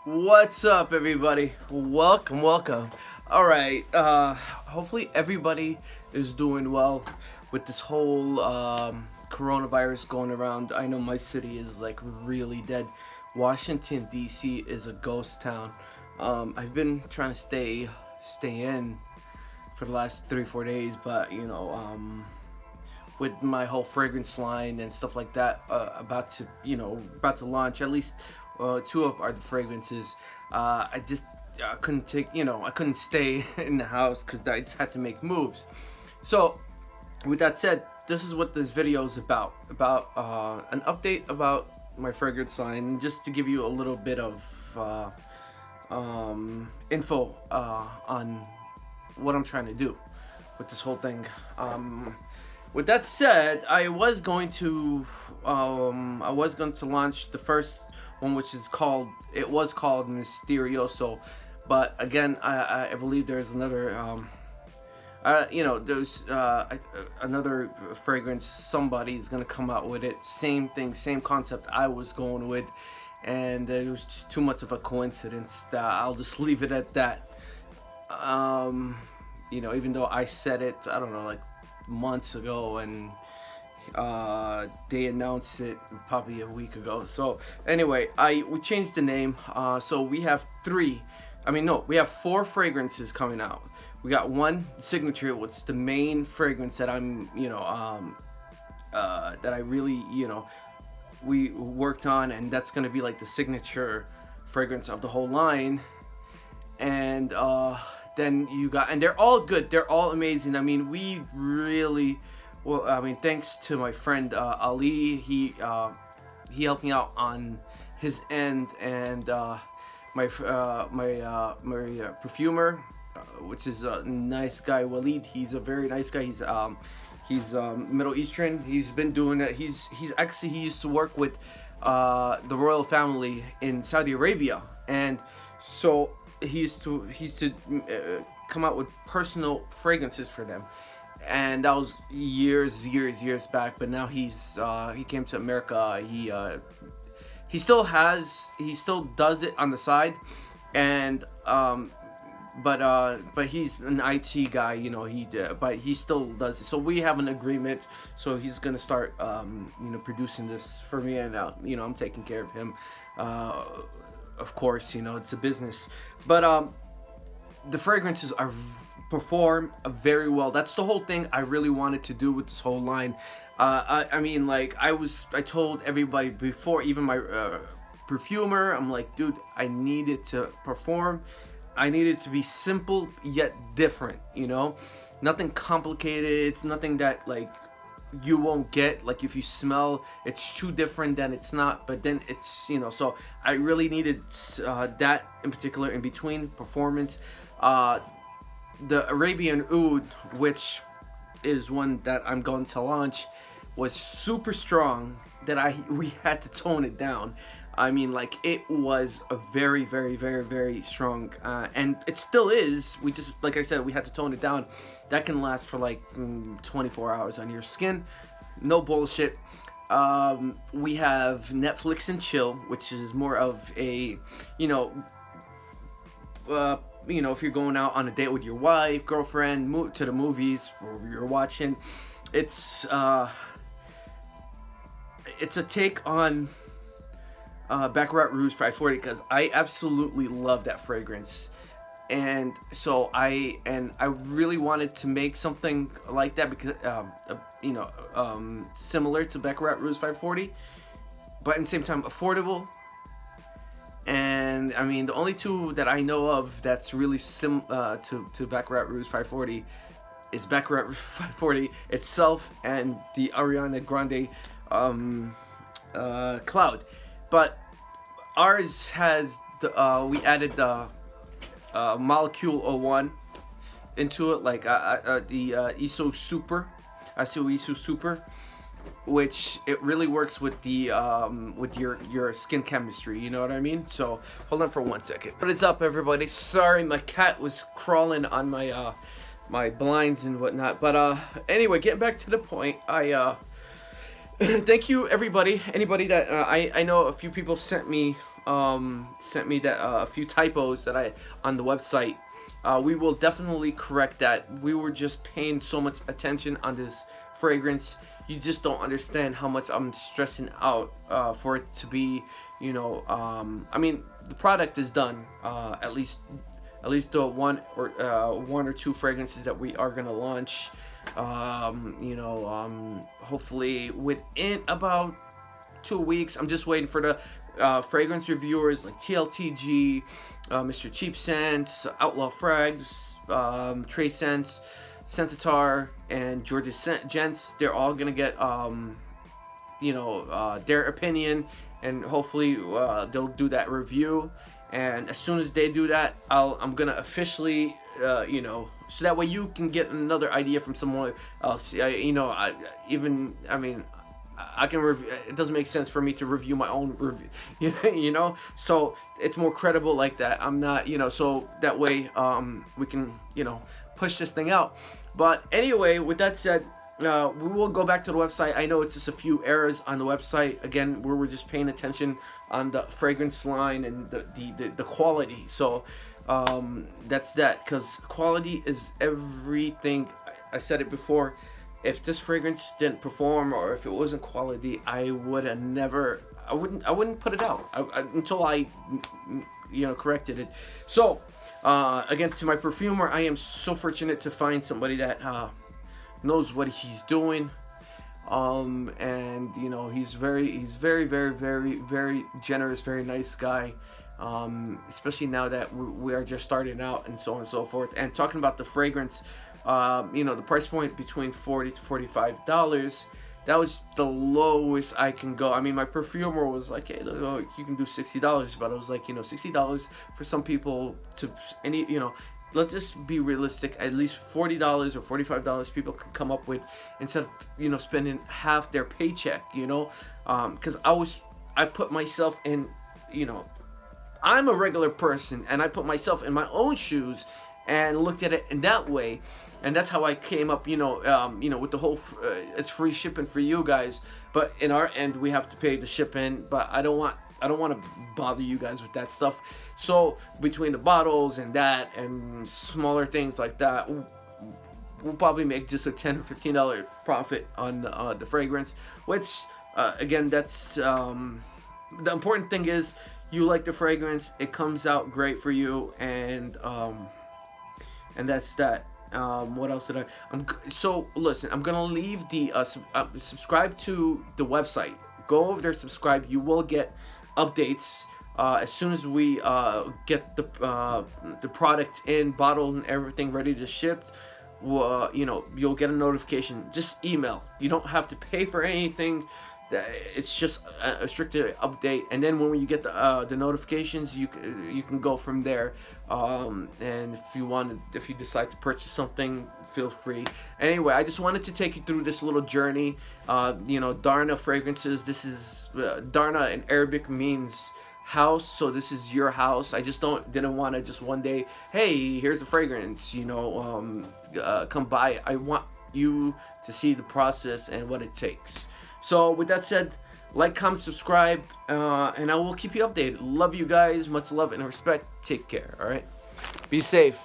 What's up, everybody? Welcome. All right. Hopefully everybody is doing well with this whole coronavirus going around. I know my city is like really dead. Washington D.C. is a ghost town. I've been trying to stay in for the last 3 4 days, but with my whole fragrance line and stuff like that about to launch at least two of our fragrances. I just couldn't I couldn't stay in the house because I just had to make moves. So with that said, this is what this video is about an update about my fragrance line, and just to give you a little bit of info on what I'm trying to do with this whole thing. With that said, I was going to launch the first one, which is called Mysterioso, but again, I believe there's another there's another fragrance. Somebody's gonna come out with it. Same thing, same concept I was going with, and it was just too much of a coincidence. I'll just leave it at that. Even though I said it, I don't know, like months ago, and they announced it probably a week ago. So anyway, we changed the name. So we have we have 4 fragrances coming out. We got one signature, which is the main fragrance that that I really we worked on, and that's gonna be like the signature fragrance of the whole line. And then and they're all good, they're all amazing. I mean, we really, thanks to my friend Ali, he helped me out on his end, and my perfumer, which is a nice guy, Walid. He's a very nice guy. He's Middle Eastern. He's been doing it. He used to work with the royal family in Saudi Arabia, and so he used to come out with personal fragrances for them, and that was years back. But now he came to America. He still does it on the side, and but he's an IT guy, but he still does it. So we have an agreement. So he's gonna start producing this for me, and I'm taking care of him. Of course, it's a business, but the fragrances perform very well. That's the whole thing I really wanted to do with this whole line. I told everybody before, even my perfumer, I'm like, dude, I need it to perform. I need it to be simple yet different. Nothing complicated. It's nothing that you won't get. Like, if you smell it's too different, then it's not, but then it's so I really needed that in particular in between performance. The Arabian Oud, which is one that I'm going to launch, was super strong that we had to tone it down. I mean, it was a very strong, and it still is. We just, like I said, we had to tone it down. That can last for 24 hours on your skin. No bullshit. We have Netflix and Chill, which is more of a, if you're going out on a date with your wife, girlfriend, to the movies, or you're watching, it's a take on Baccarat Rouge 540, because I absolutely love that fragrance, and so I really wanted to make something like that, because similar to Baccarat Rouge 540, but at the same time affordable. And I mean, the only two that I know of that's really to Baccarat Rouge 540 is Baccarat Rouge 540 itself and the Ariana Grande Cloud. But ours has we added the Molecule 01 into it, the ISO Super, which it really works with the with your skin chemistry. You know what I mean? So hold on for 1 second. What is up, everybody? Sorry, my cat was crawling on my my blinds and whatnot. But anyway, getting back to the point, I thank you, everybody. Anybody that I know, a few people sent me sent me that a few typos that I on the website. We will definitely correct that. We were just paying so much attention on this fragrance. You just don't understand how much I'm stressing out for it to be, you know. I mean, the product is done. At least the one or two fragrances that we are gonna launch. Hopefully within about 2 weeks. I'm just waiting for the fragrance reviewers like TLTG, Mr. Cheap Sense, Outlaw Frags, Trey Sense, Sentatar, and Georgia Gents. They're all gonna get their opinion, and hopefully they'll do that review. And as soon as they do that, I'm gonna officially, so that way you can get another idea from someone else. I can review. It doesn't make sense for me to review my own review, So it's more credible like that. I'm not, so that way we can, push this thing out. But anyway, with that said, we will go back to the website. I know it's just a few errors on the website. Again, we're just paying attention on the fragrance line and the quality. So that's that, because quality is everything. I said it before. If this fragrance didn't perform, or if it wasn't quality, I wouldn't put it out until I corrected it. So again, to my perfumer, I am so fortunate to find somebody that knows what he's doing, and he's very, very, very, very generous, very nice guy, especially now that we are just starting out, and so on and so forth. And talking about the fragrance, the price point between $40 to $45. That was the lowest I can go. I mean, my perfumer was like, "Hey, look, you can do $60," but I was like, $60 for some people to let's just be realistic. At least $40 or $45 people can come up with, instead of spending half their paycheck. Because I put myself in. I'm a regular person, and I put myself in my own shoes and looked at it in that way, and that's how I came up. With the whole it's free shipping for you guys, but in our end we have to pay the shipping. But I don't want to bother you guys with that stuff. So between the bottles and that and smaller things like that, we'll probably make just a $10 or $15 profit on the fragrance. Which again, that's the important thing is you like the fragrance, it comes out great for you, and that's that. What else did so listen, I'm gonna leave the subscribe to the website. Go over there, subscribe. You will get updates as soon as we get the product in, bottled, and everything ready to ship. You'll get a notification. Just email. You don't have to pay for anything. It's just a strict update, and then when you get the notifications, you can go from there. And if you decide to purchase something, feel free. Anyway, I just wanted to take you through this little journey. DARNA Fragrances. This is DARNA in Arabic means house, so this is your house. I just didn't want to just one day, hey, here's a fragrance, come by. I want you to see the process and what it takes. So with that said, like, comment, subscribe, and I will keep you updated. Love you guys. Much love and respect. Take care. All right. Be safe.